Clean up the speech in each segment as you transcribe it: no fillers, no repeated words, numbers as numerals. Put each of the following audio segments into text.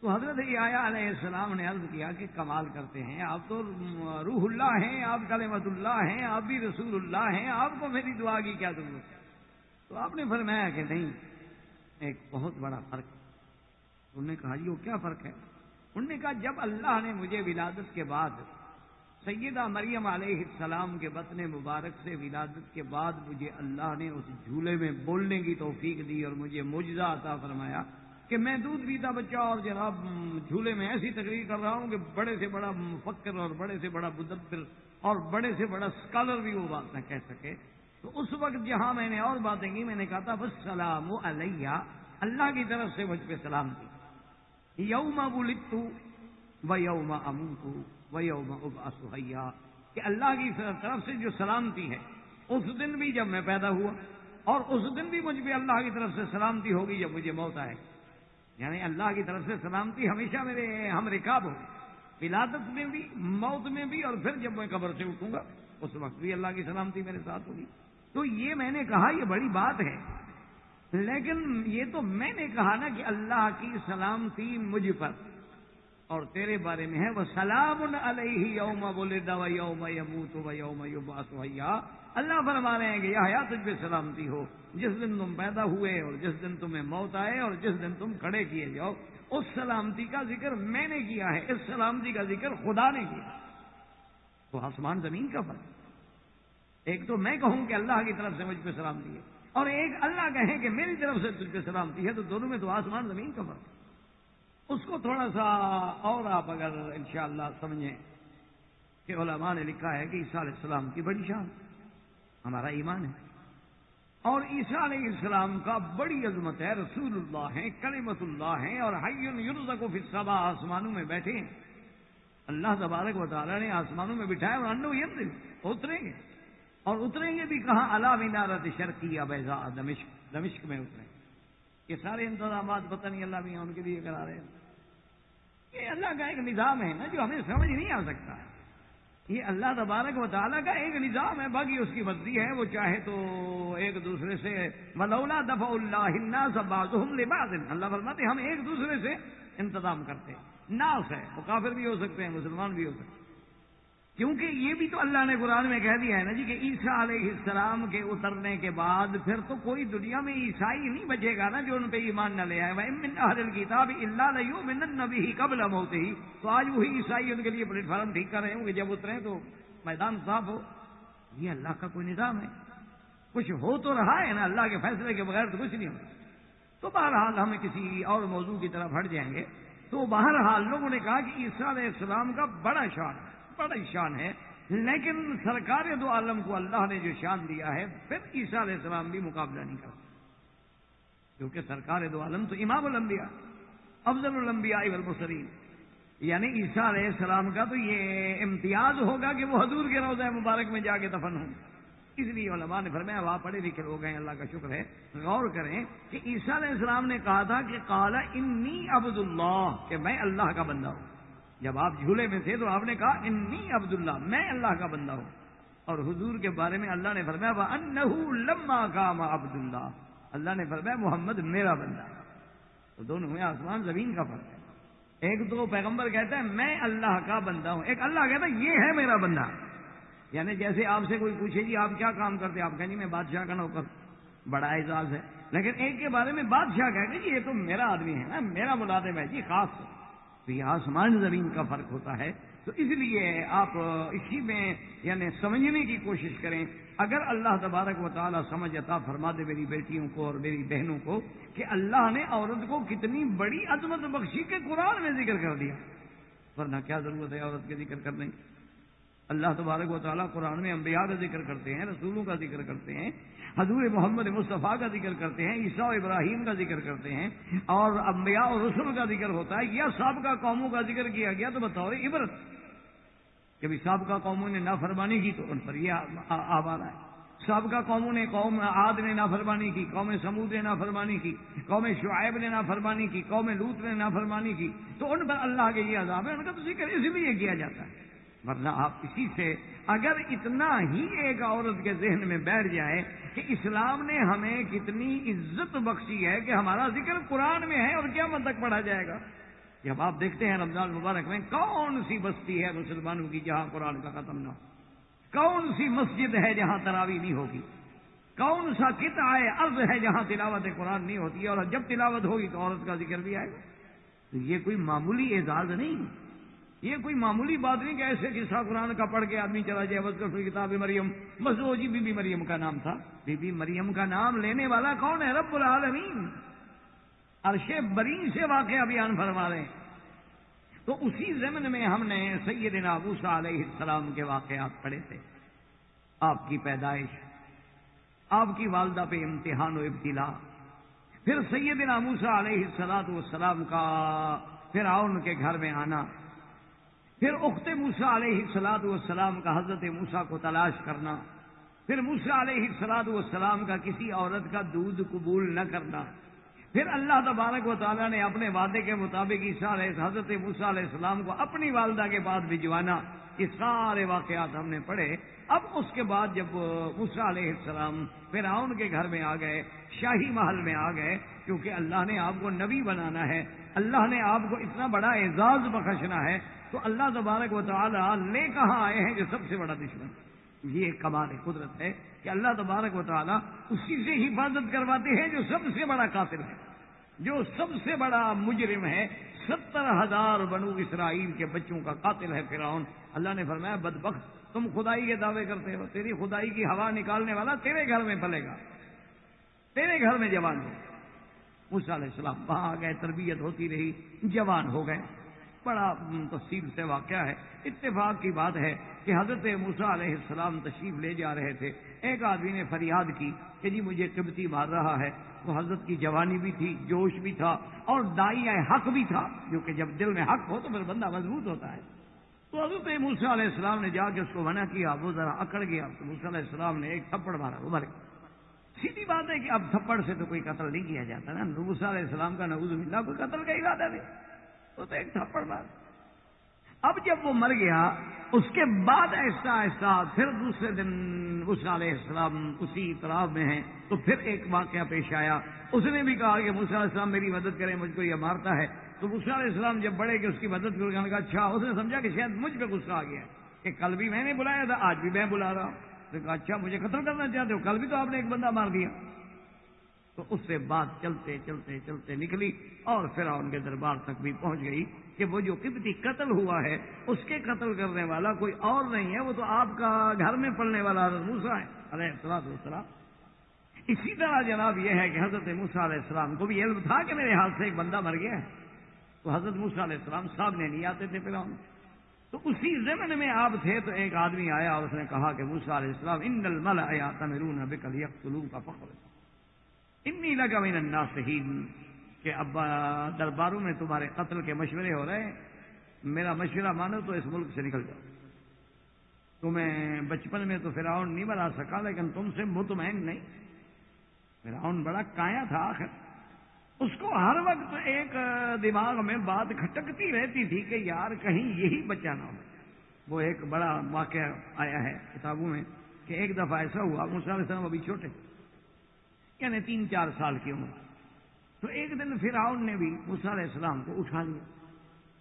تو حضرت یحییٰ علیہ السلام نے عرض کیا کہ کمال کرتے ہیں آپ، تو روح اللہ ہیں، آپ کلمۃ اللہ ہیں، آپ بھی رسول اللہ ہیں، آپ کو میری دعا کی کیا ضرورت ہے؟ تو آپ نے فرمایا کہ نہیں، ایک بہت بڑا فرق ہے۔ انہوں نے کہا جی وہ کیا فرق ہے؟ انہوں نے کہا جب اللہ نے مجھے ولادت کے بعد سیدہ مریم علیہ السلام کے بطن مبارک سے ولادت کے بعد مجھے اللہ نے اس جھولے میں بولنے کی توفیق دی اور مجھے معجزہ عطا فرمایا کہ میں دودھ پیتا بچہ اور جناب جھولے میں ایسی تقریر کر رہا ہوں کہ بڑے سے بڑا مفکر اور بڑے سے بڑا مدبر اور بڑے سے بڑا اسکالر بھی وہ بات نہ کہہ سکے۔ تو اس وقت جہاں میں نے اور باتیں کی، میں نے کہا تھا والسلام علیہ، اللہ کی طرف سے مجھ پہ سلام کی، یوم ولدت و یوم اموت و یوم ابعث حیا، کہ اللہ کی طرف سے جو سلامتی ہے اس دن بھی جب میں پیدا ہوا، اور اس دن بھی مجھ پہ اللہ کی طرف سے سلامتی ہوگی جب مجھے موت آئے۔ یعنی اللہ کی طرف سے سلامتی ہمیشہ میرے ہم رکاب ہو، ولادت میں بھی، موت میں بھی، اور پھر جب میں قبر سے اٹھوں گا اس وقت بھی اللہ کی سلامتی میرے ساتھ ہوگی۔ تو یہ میں نے کہا یہ بڑی بات ہے، لیکن یہ تو میں نے کہا نا کہ اللہ کی سلامتی مجھ پر، اور تیرے بارے میں ہے وَسَلَامٌ عَلَيْهِ يَوْمَ وُلِدَ وَيَوْمَ يَمُوتُ وَيَوْمَ يُبْعَثُ حَيًّا۔ اللہ فرما رہے ہیں کہ یحییٰ تجھ پہ سلامتی ہو، جس دن تم پیدا ہوئے اور جس دن تمہیں موت آئے اور جس دن تم کھڑے کیے جاؤ، اس سلامتی کا ذکر میں نے کیا ہے، اس سلامتی کا ذکر خدا نے کیا۔ تو آسمان زمین کا فرق، ایک تو میں کہوں کہ اللہ کی طرف سے مجھ پہ سلامتی ہے، اور ایک اللہ کہے کہ میری طرف سے تجھ پہ سلامتی ہے، تو دونوں میں تو آسمان زمین کا فرق ہے۔ اس کو تھوڑا سا اور آپ اگر انشاءاللہ سمجھیں کہ علماء نے لکھا ہے کہ عیسیٰ علیہ السلام کی بڑی شان ہمارا ایمان ہے، اور عیسیٰ علیہ السلام کا بڑی عظمت ہے، رسول اللہ ہیں، کلمۃ اللہ ہیں، اور حی یرزق فی السماء، آسمانوں میں بیٹھے ہیں، اللہ تبارک و تعالیٰ نے آسمانوں میں بٹھایا، اور انہو ینزل، اتریں گے، اور اتریں گے بھی کہاں؟ علی منارۃ شرقیہ بیضاء دمشق، دمشق میں اتریں گے۔ یہ سارے انتظامات پتہ نہیں اللہ میاں ان کے لیے کرا رہے ہیں۔ یہ اللہ کا ایک نظام ہے نا جو ہمیں سمجھ نہیں آ سکتا، یہ اللہ تبارک و تعالیٰ کا ایک نظام ہے، باقی اس کی مرضی ہے، وہ چاہے تو ایک دوسرے سے وَلَوْلَا دَفْعُ اللَّهِ النَّاسَ بَعْضُهُمْ لِبَعْضٍ، اللہ فرماتے ہیں ہم ایک دوسرے سے انتظام کرتے ہیں۔ ناس ہے، وہ کافر بھی ہو سکتے ہیں، مسلمان بھی ہو سکتے ہیں، کیونکہ یہ بھی تو اللہ نے قرآن میں کہہ دیا ہے نا جی کہ عیسیٰ علیہ السلام کے اترنے کے بعد پھر تو کوئی دنیا میں عیسائی نہیں بچے گا نا جو ان پہ ایمان نہ لے آئے۔ وَإِن مِّنْ أَهْلِ الْكِتَابِ إِلَّا لَيُؤْمِنَنَّ بِهِ قَبْلَ مَوْتِهِ، تو آج وہی عیسائی ان کے لیے پلیٹ فارم ٹھیک کر رہے ہوں کہ جب اتریں تو میدان صاف ہو۔ یہ اللہ کا کوئی نظام ہے، کچھ ہو تو رہا ہے نا، اللہ کے فیصلے کے بغیر تو کچھ نہیں ہوتا۔ تو بہرحال ہم کسی اور موضوع کی طرف ہٹ جائیں گے۔ تو بہرحال لوگوں نے کہا کہ عیسیٰ علیہ السلام کا بڑا شان ہے، لیکن سرکار دو عالم کو اللہ نے جو شان دیا ہے پھر عیسیٰ علیہ السلام بھی مقابلہ نہیں کر سکتے، کیونکہ سرکار دو عالم تو امام الانبیاء، افضل الانبیاء والمرسلین، یعنی عیسیٰ علیہ السلام کا تو یہ امتیاز ہوگا کہ وہ حضور کے روضہ مبارک میں جا کے دفن ہوں۔ اس لیے علماء نے فرمایا وہاں پڑھے لکھے لوگ ہیں، اللہ کا شکر ہے، غور کریں کہ عیسیٰ علیہ السلام نے کہا تھا کہ قال انی عبد اللہ، کہ میں اللہ کا بندہ ہوں۔ جب آپ جھولے میں تھے تو آپ نے کہا انی عبد اللہ، میں اللہ کا بندہ ہوں، اور حضور کے بارے میں اللہ نے فرمایا وَأَنَّهُ لَمَّا قَامَ عَبْدُ اللَّهِ، اللہ نے فرمایا محمد میرا بندہ ہے۔ تو دونوں میں آسمان زمین کا فرق ہے، ایک تو پیغمبر کہتا ہے میں اللہ کا بندہ ہوں، ایک اللہ کہتا ہے یہ ہے میرا بندہ۔ یعنی جیسے آپ سے کوئی پوچھے جی آپ کیا کام کرتے ہیں، آپ کہیں جی میں بادشاہ کا نوکر، بڑا اعزاز ہے، لیکن ایک کے بارے میں بادشاہ کہتے ہیں جی یہ تو میرا آدمی ہے نا، میرا ملازم ہے جی خاص۔ تو یہ آسمان زمین کا فرق ہوتا ہے۔ تو اس لیے آپ اسی میں یعنی سمجھنے کی کوشش کریں، اگر اللہ تبارک و تعالیٰ سمجھ عطا فرما دے میری بیٹیوں کو اور میری بہنوں کو کہ اللہ نے عورت کو کتنی بڑی عظمت بخشی کہ قرآن میں ذکر کر دیا، ورنہ کیا ضرورت ہے عورت کے ذکر کرنے کی؟ اللہ تبارک و تعالیٰ قرآن میں انبیاء کا ذکر کرتے ہیں، رسولوں کا ذکر کرتے ہیں، حضور محمد مصطفیٰ کا ذکر کرتے ہیں، عیسیٰ و ابراہیم کا ذکر کرتے ہیں، اور انبیاء اور رسول کا ذکر ہوتا ہے، یا سابقہ قوموں کا ذکر کیا گیا تو بطور عبرت کہ بھی سابقہ قوموں نے نافرمانی کی تو ان پر یہ آوارہ ہے، سابقہ قوموں نے، قوم عاد نے نافرمانی کی، قوم سمود نے نافرمانی کی، قوم شعیب نے نافرمانی کی، قوم لوط نے نافرمانی کی، تو ان پر اللہ کے یہ عذاب ہے، ان کا تو ذکر اس لیے کیا جاتا ہے۔ ورنہ آپ اسی سے اگر اتنا ہی ایک عورت کے ذہن میں بیٹھ جائے کہ اسلام نے ہمیں کتنی عزت بخشی ہے کہ ہمارا ذکر قرآن میں ہے اور قیامت تک پڑھا جائے گا، جب آپ دیکھتے ہیں رمضان مبارک میں کون سی بستی ہے مسلمانوں کی جہاں قرآن کا ختم نہ ہو، کون سی مسجد ہے جہاں تراویح نہیں ہوگی، کون سا قطعہ ارض ہے جہاں تلاوت قرآن نہیں ہوتی ہے، اور جب تلاوت ہوگی تو عورت کا ذکر بھی آئے گا۔ تو یہ کوئی معمولی اعزاز نہیں، یہ کوئی معمولی بات نہیں کہ ایسے قصہ قرآن کا پڑھ کے آدمی چلا جائے۔ بس کتاب مریم، بس وہ جی بی بی مریم کا نام تھا۔ بی بی مریم کا نام لینے والا کون ہے؟ رب العالمین، عرش بری سے واقعہ بیان فرما رہے ہیں۔ تو اسی ضمن میں ہم نے سیدنا موسیٰ علیہ السلام کے واقعات پڑھے تھے، آپ کی پیدائش، آپ کی والدہ پہ امتحان و ابتلا، پھر سیدنا موسیٰ علیہ السلام کا فرعون کے گھر میں آنا، پھر اخت موسیٰ علیہ السلام کا حضرت موسیٰ کو تلاش کرنا، پھر موسیٰ علیہ السلام کا کسی عورت کا دودھ قبول نہ کرنا، پھر اللہ تبارک و تعالیٰ نے اپنے وعدے کے مطابق حضرت موسیٰ علیہ السلام کو اپنی والدہ کے بعد بھجوانا۔ یہ سارے واقعات ہم نے پڑھے۔ اب اس کے بعد جب موسیٰ علیہ السلام فرعون کے گھر میں آ گئے، شاہی محل میں آ گئے، کیونکہ اللہ نے آپ کو نبی بنانا ہے، اللہ نے آپ کو اتنا بڑا اعزاز بخشنا ہے، تو اللہ تبارک و تعالیٰ لے کہاں آئے ہیں جو سب سے بڑا دشمن۔ یہ ایک کمال قدرت ہے کہ اللہ تبارک و تعالیٰ اسی سے حفاظت کرواتے ہیں جو سب سے بڑا قاتل ہے، جو سب سے بڑا مجرم ہے، 70,000 بنو اسرائیل کے بچوں کا قاتل ہے فرعون۔ اللہ نے فرمایا بدبخت، تم خدائی کے دعوے کرتے ہو، تیری خدائی کی ہوا نکالنے والا تیرے گھر میں پلے گا، تیرے گھر میں جوان ہو۔ موسیٰ علیہ السلام وہاں آ گئے، تربیت ہوتی رہی، جوان ہو گئے۔ بڑا تفصیل سے واقعہ ہے۔ اتفاق کی بات ہے کہ حضرت موسیٰ علیہ السلام تشریف لے جا رہے تھے، ایک آدمی نے فریاد کی کہ جی مجھے قبطی مار رہا ہے۔ وہ حضرت کی جوانی بھی تھی، جوش بھی تھا، اور داعیہ حق بھی تھا، جو کہ جب دل میں حق ہو تو پھر بندہ مضبوط ہوتا ہے۔ تو حضرت موسیٰ علیہ السلام نے جا کے اس کو منع کیا، وہ ذرا اکڑ گیا، تو موسیٰ علیہ السلام نے ایک تھپڑ مارا، وہ مر گیا۔ سیدھی بات ہے کہ اب تھپڑ سے تو کوئی قتل نہیں کیا جاتا نا، موسیٰ علیہ السلام کا نعوذ باللہ کوئی قتل کا ارادہ نہیں، وہ تو ایک تھپڑ مار۔ اب جب وہ مر گیا، اس کے بعد آہستہ آہستہ پھر دوسرے دن موسیٰ علیہ السلام اسی اطراف میں ہیں، تو پھر ایک واقعہ پیش آیا۔ اس نے بھی کہا کہ موسیٰ علیہ السلام میری مدد کریں، مجھ کو یہ مارتا ہے۔ تو موسیٰ علیہ السلام جب بڑھے کہ اس کی مدد کرنے کا، اچھا، اس نے سمجھا کہ شاید مجھ پہ غصہ آ گیا کہ کل بھی میں نے بلایا تھا، آج بھی میں بلا رہا ہوں۔ اس نے کہا اچھا مجھے قتل کرنا چاہتے ہو، کل بھی تو آپ نے ایک بندہ مار دیا۔ تو اس سے بات چلتے چلتے چلتے نکلی اور فرعون کے دربار تک بھی پہنچ گئی کہ وہ جو قبطی قتل ہوا ہے اس کے قتل کرنے والا کوئی اور نہیں ہے، وہ تو آپ کا گھر میں پلنے والا حضرت موسیٰ ہے علیہ السلام۔ اسی طرح جناب یہ ہے کہ حضرت موسیٰ علیہ السلام کو بھی علم تھا کہ میرے ہاتھ سے ایک بندہ مر گیا ہے، تو حضرت موسیٰ علیہ السلام سامنے نہیں آتے تھے فرعون۔ تو اسی زمن میں آپ تھے تو ایک آدمی آیا اور اس نے کہا کہ موسیٰ علیہ السلام ان الملأ یأتمرون بک لیقتلوک فاخرج انی لک من الناصحین، کہ اب درباروں میں تمہارے قتل کے مشورے ہو رہے ہیں، میرا مشورہ مانو تو اس ملک سے نکل جاؤ۔ تمہیں بچپن میں تو فرعون نہیں بنا سکا، لیکن تم سے مطمئن نہیں۔ فرعون بڑا کایا تھا، آخر اس کو ہر وقت ایک دماغ میں بات کھٹکتی رہتی تھی کہ یار کہیں یہی بچہ نہ ہو۔ وہ ایک بڑا واقعہ آیا ہے کتابوں میں کہ ایک دفعہ ایسا ہوا، موسیٰ علیہ السلام ابھی چھوٹے، یعنی 3-4 سال کی عمر، تو ایک دن فرعون نے بھی موسیٰ علیہ السلام کو اٹھا لیا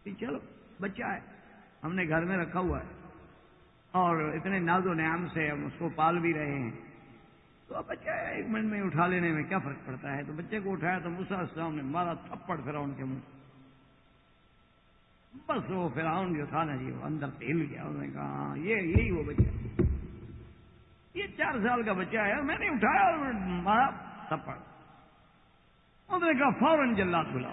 کہ چلو بچہ ہے، ہم نے گھر میں رکھا ہوا ہے اور اتنے ناز و نعم سے ہم اس کو پال بھی رہے ہیں، تو اب بچہ ہے، 1 منٹ میں اٹھا لینے میں کیا فرق پڑتا ہے۔ تو بچے کو اٹھایا تو موسیٰ علیہ السلام نے مارا تھپڑ فرعون کے منہ، بس وہ فرعون جو تھا نا جی وہ اندر سے ہل گیا۔ انہوں نے کہا ہاں یہی وہ بچہ، یہ 4 سال کا بچہ ہے، میں نے اٹھایا اور مارا تھپڑ۔ انہوں نے کہا فوراً جلاد بلاؤ۔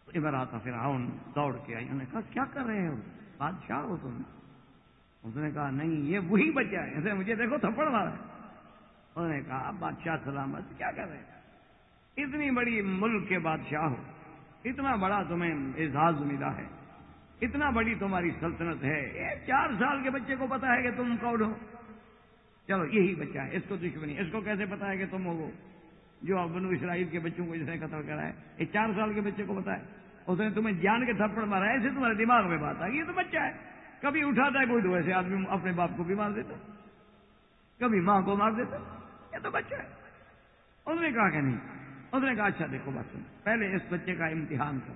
ادھر آتا فرعون دوڑ کے آئی، انہوں نے کہا کیا کر رہے ہو، بادشاہ ہو تم؟ اس نے کہا نہیں یہ وہی بچہ ہے، ایسے مجھے دیکھو تھپڑ مارا ہے۔ انہوں نے کہا بادشاہ سلامت، کیا کر رہے ہیں، اتنی بڑی ملک کے بادشاہ ہو، اتنا بڑا تمہیں اعزاز ملا ہے، اتنا بڑی تمہاری سلطنت ہے، یہ 4 سال کے بچے کو پتا ہے کہ تم کون ہو؟ چلو یہی بچہ ہے، اس کو دشمنی، اس کو کیسے پتا ہے کہ تم ہو وہ جو بنو اسرائیل کے بچوں کو جس نے قتل کرا ہے؟ یہ 4 سال کے بچے کو پتا ہے، اس نے تمہیں جان کے تھپڑ مارا ہے، ایسے تمہارے دماغ میں بات آئی، یہ تو بچہ ہے، کبھی اٹھاتا ہے کوئی تو ایسے آدمی اپنے باپ کو بھی مار دیتا، کبھی ماں کو مار دیتا، یہ تو بچہ ہے۔ انہوں نے کہا کہ نہیں، انہوں نے کہا اچھا دیکھو بات سن، پہلے اس بچے کا امتحان کر،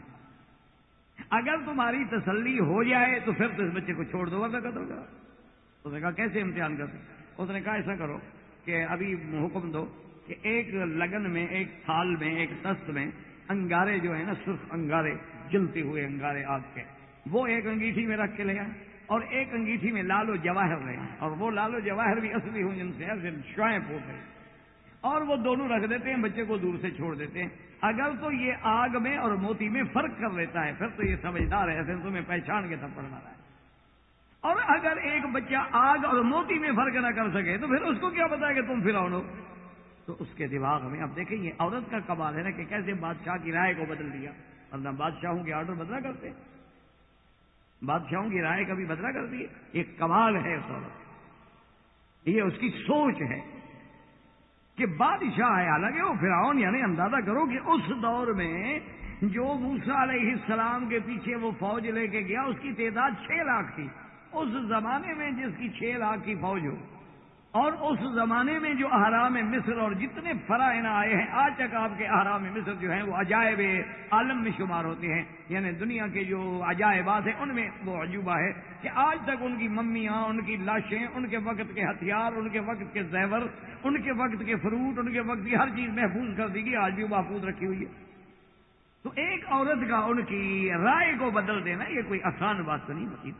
اگر تمہاری تسلی ہو جائے تو پھر تو اس بچے کو چھوڑ دو ورنہ قتل کرو۔ اس نے کہا کیسے امتحان کرتے؟ اس نے کہا ایسا کرو کہ ابھی حکم دو کہ ایک لگن میں، ایک تھال میں، ایک دست میں انگارے جو ہیں نا، صرف انگارے، جلتے ہوئے انگارے آگ کے، وہ ایک انگیٹھی میں رکھ کے لے آئے، اور ایک انگیٹھی میں لال و جواہر لے آئے، اور وہ لال و جواہر بھی اصلی ہوں جن سے ایسے شعائیں پھوٹ رہی، اور وہ دونوں رکھ دیتے ہیں، بچے کو دور سے چھوڑ دیتے ہیں۔ اگر تو یہ آگ میں اور موتی میں فرق کر لیتا ہے پھر تو یہ سمجھدار ہے، ایسے تمہیں پہچان کے تھپڑ مارا ہے۔ اور اگر ایک بچہ آگ اور موتی میں فرق نہ کر سکے تو پھر اس کو کیا پتا ہے کہ تم فرعون ہو؟ تو اس کے دماغ میں، اب دیکھیں یہ عورت کا کمال ہے نا کہ کیسے بادشاہ کی رائے کو بدل دیا، ورنہ بادشاہوں کے آرڈر بدلا کرتے، بادشاہوں کی رائے کبھی بدلا کرتی ہے، یہ کمال ہے اس عورت، یہ اس کی سوچ ہے کہ بادشاہ ہے، حالانکہ وہ فرعون، یعنی اندازہ کرو کہ اس دور میں جو موسیٰ علیہ السلام کے پیچھے وہ فوج لے کے گیا اس کی تعداد 6 لاکھ تھی، اس زمانے میں جس کی 6 لاکھ کی فوج ہو، اور اس زمانے میں جو احرام مصر اور جتنے فرائض آئے ہیں آج تک، آپ کے احرام مصر جو ہیں وہ عجائب عالم میں شمار ہوتے ہیں، یعنی دنیا کے جو عجائبات ہیں ان میں وہ عجوبہ ہے کہ آج تک ان کی ممیاں، ان کی لاشیں، ان کے وقت کے ہتھیار، ان کے وقت کے زیور، ان کے وقت کے فروٹ، ان کے وقت کی ہر چیز محفوظ کر دی گئی، آج بھی محفوظ رکھی ہوئی ہے۔ تو ایک عورت کا ان کی رائے کو بدل دینا یہ کوئی آسان بات تو نہیں ہوتی،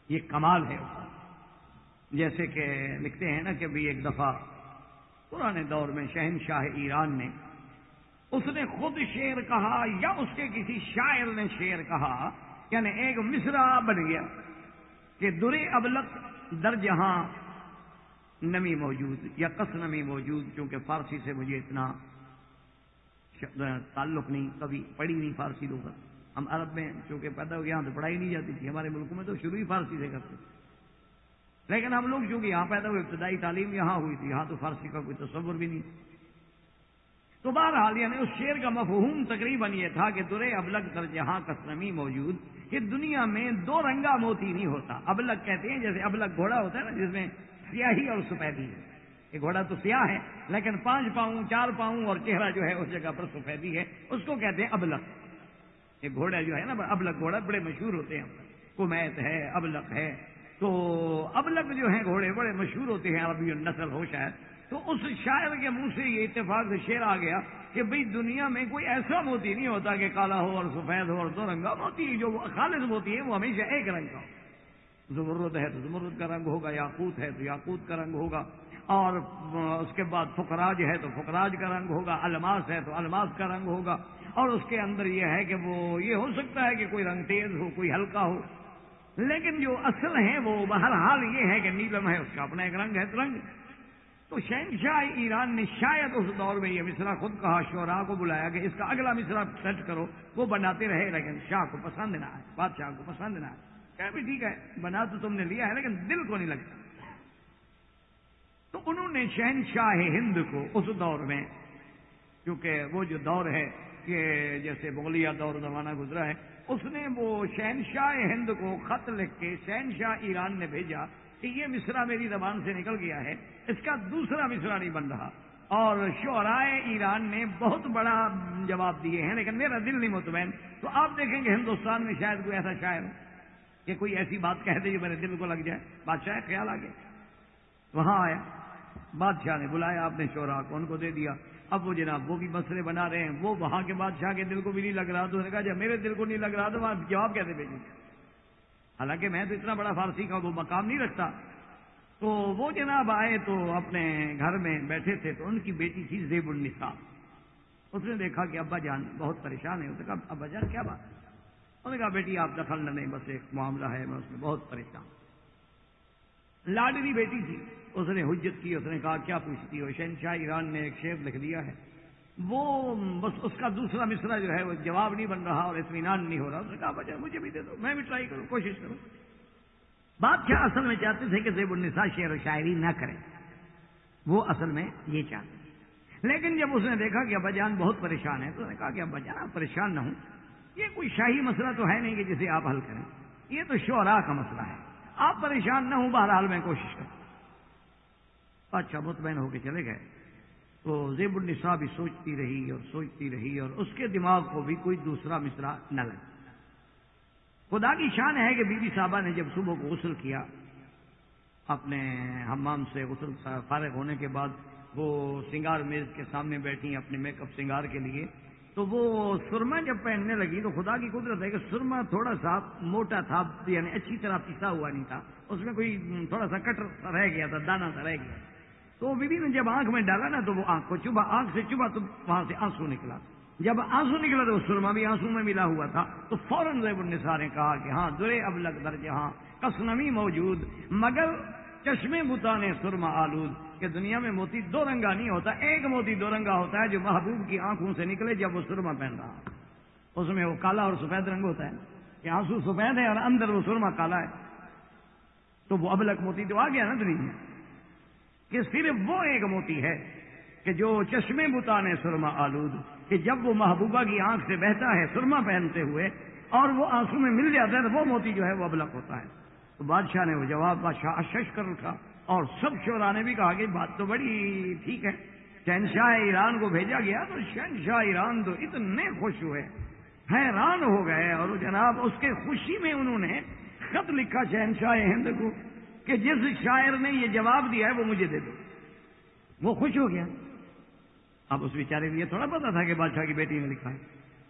یہ کمال ہے اس کا۔ جیسے کہ لکھتے ہیں نا کہ بھی ایک دفعہ پرانے دور میں شہنشاہ ایران نے، اس نے خود شعر کہا یا اس کے کسی شاعر نے شعر کہا، یعنی ایک مصرع بن گیا کہ در ابلق در جہاں نمی موجود یا کس نمی موجود، کیونکہ فارسی سے مجھے اتنا تعلق نہیں، کبھی پڑھی نہیں فارسی لغت، ہم عرب میں چونکہ پیدا ہو یہاں تو پڑھائی نہیں جاتی تھی، ہمارے ملکوں میں تو شروع ہی فارسی سے کرتے تھے، لیکن ہم لوگ چونکہ یہاں پیدا ہوئے، ابتدائی تعلیم یہاں ہوئی تھی، یہاں تو فارسی کا کوئی تصور بھی نہیں۔ تو بہرحال یعنی اس شعر کا مفہوم تقریباً یہ تھا کہ در ابلغ در جہاں کسنمی موجود، کہ دنیا میں 2 رنگا موتی نہیں ہوتا۔ ابلغ کہتے ہیں جیسے ابلغ گھوڑا ہوتا ہے نا جس میں سیاہی اور سفیدی ہے، یہ گھوڑا تو سیاہ ہے لیکن 5 پاؤں 4 پاؤں اور چہرہ جو ہے اس جگہ پر سفیدی ہے، اس کو کہتے ہیں ابلغ۔ یہ گھوڑا جو ہے نا ابلغ گھوڑا بڑے مشہور ہوتے ہیں، کمیت ہے، ابلغ ہے، تو ابلغ جو ہیں گھوڑے بڑے مشہور ہوتے ہیں، عربی النسل ہو شاید۔ تو اس شاعر کے منہ سے یہ اتفاق سے شعر آ گیا کہ بھئی دنیا میں کوئی ایسا موتی نہیں ہوتا کہ کالا ہو اور سفید ہو اور 2 رنگا موتی، جو خالص موتی ہے وہ ہمیشہ ایک رنگ کا ہو۔ زمرد ہے تو زمرد کا رنگ ہوگا، یاقوت ہے تو یاقوت کا رنگ ہوگا، اور اس کے بعد فقراج ہے تو فقراج کا رنگ ہوگا، الماس ہے تو الماس کا رنگ ہوگا، اور اس کے اندر یہ ہے کہ وہ یہ ہو سکتا ہے کہ کوئی رنگ تیز ہو، کوئی ہلکا ہو، لیکن جو اصل ہے وہ بہرحال یہ ہے کہ نیلم ہے، اس کا اپنا ایک رنگ ہے رنگ۔ تو شہنشاہ ایران نے شاید اس دور میں یہ مصرع خود کہا، شعراء کو بلایا کہ اس کا اگلا مصرع سیٹ کرو، وہ بناتے رہے لیکن شاہ کو پسند نہ آئے، بادشاہ کو پسند نہ آئے، کہا بھی ٹھیک ہے بنا تو تم نے لیا ہے لیکن دل کو نہیں لگتا۔ تو انہوں نے شہنشاہ ہند کو اس دور میں، کیونکہ وہ جو دور ہے کہ جیسے مغلیہ دور زمانہ گزرا ہے، اس نے وہ شہنشاہ ہند کو خط لکھ کے شہنشاہ ایران نے بھیجا کہ یہ مصرع میری زبان سے نکل گیا ہے، اس کا دوسرا مصرع نہیں بن رہا، اور شعرائے ایران نے بہت بڑا جواب دیے ہیں لیکن میرا دل نہیں مطمئن۔ تو آپ دیکھیں گے ہندوستان میں شاید کوئی ایسا شاعر ہو کہ کوئی ایسی بات کہہ دے جو میرے دل کو لگ جائے۔ بادشاہ خیال آ گیا، وہاں آیا، بادشاہ نے بلایا اپنے شعراء کو، ان کو دے دیا۔ اب وہ جناب وہ بھی مسئلے بنا رہے ہیں، وہ وہاں کے بادشاہ کے دل کو بھی نہیں لگ رہا، تو انہوں نے کہا جب میرے دل کو نہیں لگ رہا تو وہاں جواب کیسے بھیجوں؟ حالانکہ میں تو اتنا بڑا فارسی کا وہ مقام نہیں رکھتا۔ تو وہ جناب آئے تو اپنے گھر میں بیٹھے تھے، تو ان کی بیٹی تھی زیب النساء۔ اس نے دیکھا کہ ابا جان بہت پریشان ہے، اس نے کہا ابا جان کیا بات ہے؟ انہوں نے کہا بیٹی آپ دخل نہ لیں، بس ایک معاملہ ہے، میں اس میں بہت پریشان۔ لاڈلی بیٹی تھی، اس نے حجت کی، اس نے کہا کیا پوچھتی ہو؟ شہنشاہ ایران نے ایک شعر لکھ دیا ہے، وہ بس اس کا دوسرا مصرع جو ہے وہ جواب نہیں بن رہا اور اطمینان نہیں ہو رہا۔ اس نے کہا بچہ مجھے بھی دے دو، میں بھی ٹرائی کروں، کوشش کروں۔ بادشاہ اصل میں چاہتے تھے کہ زیب النساء شعر و شاعری نہ کرے، وہ اصل میں یہ چاہتے تھے، لیکن جب اس نے دیکھا کہ ابا جان بہت پریشان ہے تو اس نے کہا کہ ابا جان آپ پریشان نہ ہوں، یہ کوئی شاہی مسئلہ تو ہے نہیں کہ جسے آپ حل کریں، یہ تو شعراء کا مسئلہ ہے، آپ پریشان نہ ہوں، بہرحال میں کوشش کروں۔ اچھا مطمئن ہو کے چلے گئے۔ تو زیب النساء بھی سوچتی رہی اور سوچتی رہی، اور اس کے دماغ کو بھی کوئی دوسرا مصرع نہ لگا۔ خدا کی شان ہے کہ بی بی صاحبہ نے جب صبح کو غسل کیا، اپنے حمام سے غسل فارغ ہونے کے بعد وہ سنگار میز کے سامنے بیٹھی اپنے میک اپ سنگار کے لیے، تو وہ سرما جب پہننے لگی تو خدا کی قدرت ہے کہ سرما تھوڑا سا موٹا تھا، یعنی اچھی طرح پسا ہوا نہیں تھا، اس میں کوئی تھوڑا سا کٹر رہ گیا تھا، دانا سا رہ گیا۔ تو بی بی نے جب آنکھ میں ڈالا نا تو وہ آنکھ کو چبھا، آنکھ سے چبھا تو وہاں سے آنسو نکلا۔ جب آنسو نکلا تو سرما بھی آنسو میں ملا ہوا تھا، تو فوراً زیب النساء نے کہا کہ ہاں درے ابلغ در جہاں کسنمی موجود، مگر چشمے بتانے سرما آلود، کہ دنیا میں موتی دو رنگا نہیں ہوتا، ایک موتی دو رنگا ہوتا ہے جو محبوب کی آنکھوں سے نکلے جب وہ سرما پہن رہا، اس میں وہ کالا اور سفید رنگ ہوتا ہے کہ آنسو سفید ہے اور اندر وہ سرما کالا ہے، تو وہ ابلغ موتی تو آ گیا نا دنیا میں، کہ صرف وہ ایک موتی ہے کہ جو چشمے بتانے سرما آلود، کہ جب وہ محبوبہ کی آنکھ سے بہتا ہے سرما پہنتے ہوئے اور وہ آنسو میں مل جاتا ہے تو وہ موتی جو ہے وہ ابلغ ہوتا ہے۔ تو بادشاہ نے وہ جواب بادشاہ اشش کر رکھا، اور سب شعراء نے بھی کہا کہ بات تو بڑی ٹھیک ہے۔ شہنشاہ ایران کو بھیجا گیا تو شہنشاہ ایران تو اتنے خوش ہوئے، حیران ہو گئے، اور جناب اس کے خوشی میں انہوں نے خط لکھا شہنشاہ ہند کو کہ جس شاعر نے یہ جواب دیا ہے وہ مجھے دے دو۔ وہ خوش ہو گیا۔ اب اس بیچارے کو یہ تھوڑا پتا تھا کہ بادشاہ کی بیٹی نے لکھا ہے،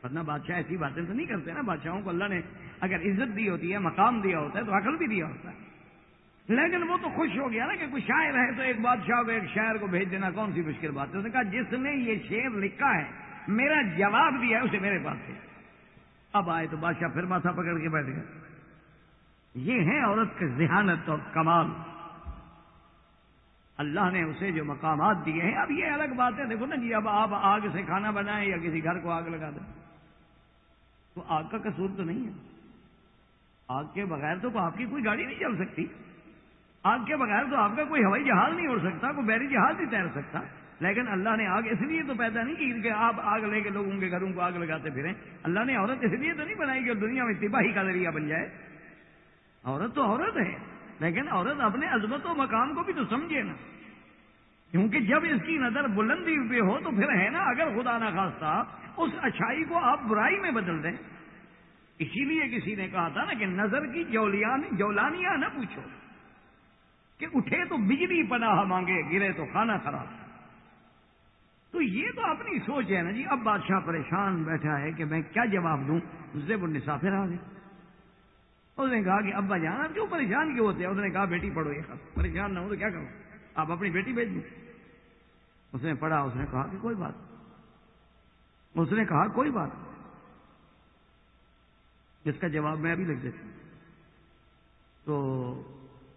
ورنہ بادشاہ ایسی باتیں تو نہیں کرتے نا، بادشاہوں کو اللہ نے اگر عزت دی ہوتی ہے، مقام دیا ہوتا ہے تو عقل بھی دیا ہوتا ہے، لیکن وہ تو خوش ہو گیا نا کہ کوئی شاعر ہے تو ایک بادشاہ کو ایک شاعر کو بھیج دینا کون سی مشکل بات ہے۔ اس نے کہا جس نے یہ شعر لکھا ہے میرا جواب دیا ہے اسے میرے پاس سے۔ اب آئے تو بادشاہ پھر ماتھا پکڑ کے بیٹھ گئے۔ یہ ہے عورت کی ذہانت اور کمال، اللہ نے اسے جو مقامات دیے ہیں۔ اب یہ الگ بات ہے، دیکھو نا جی، اب آپ آگ سے کھانا بنائیں یا کسی گھر کو آگ لگا دیں تو آگ کا قصور تو نہیں ہے، آگ کے بغیر تو آپ کی کوئی گاڑی نہیں چل سکتی، آگ کے بغیر تو آپ کا کوئی ہوائی جہاز نہیں اڑ سکتا، کوئی بحری جہاز نہیں تیر سکتا، لیکن اللہ نے آگ اس لیے تو پیدا نہیں کی کہ آپ آگ لے کے لوگوں کے گھروں کو آگ لگاتے پھریں۔ اللہ نے عورت اس لیے تو نہیں بنائی کہ دنیا میں تباہی کا ذریعہ بن جائے۔ عورت تو عورت ہے، لیکن عورت اپنے عظمت و مقام کو بھی تو سمجھے نا، کیونکہ جب اس کی نظر بلندی پہ ہو تو پھر ہے نا، اگر خدا نہ خواستہ اس اچھائی کو آپ برائی میں بدل دیں۔ اسی لیے کسی نے کہا تھا نا کہ نظر کی جولانیاں نہ پوچھو، کہ اٹھے تو بجلی پناہ مانگے، گرے تو کھانا خراب۔ تو یہ تو اپنی سوچ ہے نا جی۔ اب بادشاہ پریشان بیٹھا ہے کہ میں کیا جواب دوں، زیب النساء پھر آ گئے۔ اس نے کہا کہ ابا جان آپ کیوں پریشان کیوں ہوتے ہیں؟ اس نے کہا بیٹی پڑھو یہ خط، پریشان نہ ہو تو کیا کروں، آپ اپنی بیٹی بھیج دوں۔ اس نے پڑھا، اس نے کہا کہ کوئی بات، اس نے کہا کوئی بات، جس کا جواب میں ابھی لکھ دیتا ہوں۔ تو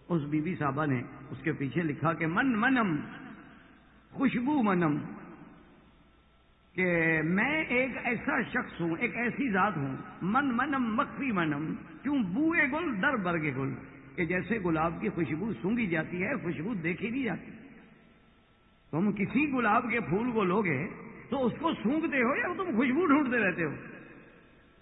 اس بی بی صاحبہ نے اس کے پیچھے لکھا کہ من منم خوشبو منم، کہ میں ایک ایسا شخص ہوں، ایک ایسی ذات ہوں، من منم مخفی منم، کیوں بوئے گل در برگے گل، کہ جیسے گلاب کی خوشبو سونگھی جاتی ہے، خوشبو دیکھی نہیں جاتی۔ تم کسی گلاب کے پھول کو لوگے تو اس کو سونگھتے ہو یا تم خوشبو ڈھونڈتے رہتے ہو؟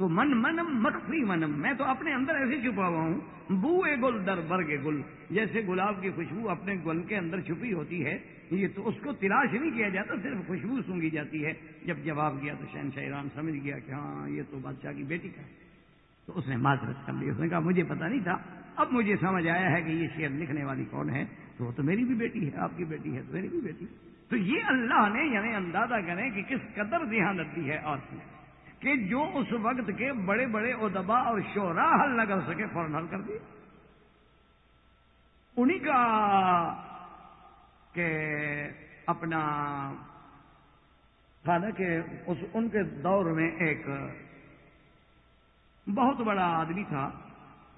تو من منم مخفی منم، میں تو اپنے اندر ایسے چھپا ہوا ہوں، بوئے گل در برگے گل، جیسے گلاب کی خوشبو اپنے گل کے اندر چھپی ہوتی ہے، یہ تو اس کو تلاش نہیں کیا جاتا، صرف خوشبو سونگھی جاتی ہے۔ جب جواب دیا تو شہنشاہ ایران سمجھ گیا کہ ہاں یہ تو بادشاہ کی بیٹی کا ہے، تو اس نے معذرت کر لی، اس نے کہا مجھے پتا نہیں تھا، اب مجھے سمجھ آیا ہے کہ یہ شعر لکھنے والی کون ہے، تو وہ تو میری بھی بیٹی ہے، آپ کی بیٹی ہے تو میری بھی بیٹی۔ تو یہ اللہ نے یعنی اندازہ کریں کہ کس قدر ذہانت دی ہے اور کہ جو اس وقت کے بڑے بڑے ادبا اور شعراء حل نہ کر سکے فوراً حل کر دی۔ انہی کا کہ اپنا تھا نا کہ ان کے دور میں ایک بہت بڑا آدمی تھا،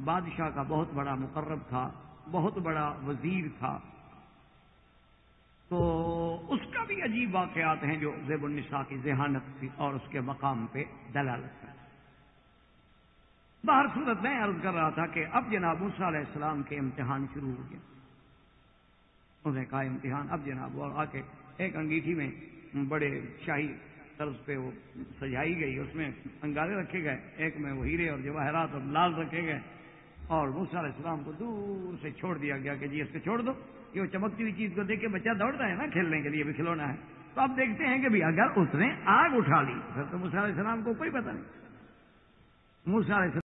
بادشاہ کا بہت بڑا مقرب تھا، بہت بڑا وزیر تھا، تو اس کا بھی عجیب واقعات ہیں جو زیب النساء کی ذہانت تھی اور اس کے مقام پہ دلالت کرتے۔ باہر صورت میں عرض کر رہا تھا کہ اب جناب موسیٰ علیہ السلام کے امتحان شروع ہو گئے۔ انہوں نے کہا امتحان اب جناب، اور آ کے ایک انگیٹھی میں بڑے شاہی طرز پہ وہ سجائی گئی، اس میں انگارے رکھے گئے، ایک میں وہ ہیرے اور جواہرات اور لال رکھے گئے، اور موسیٰ علیہ السلام کو دور سے چھوڑ دیا گیا کہ جی اس کو چھوڑ دو، کہ وہ چمکتی ہوئی چیز کو دیکھ کے بچہ دوڑتا ہے نا کھیلنے کے لیے، بھی کھلونا ہے۔ تو اب دیکھتے ہیں کہ بھی اگر اس نے آگ اٹھا لی پھر تو موسیٰ علیہ السلام کو کوئی پتہ نہیں۔ موسیٰ علیہ السلام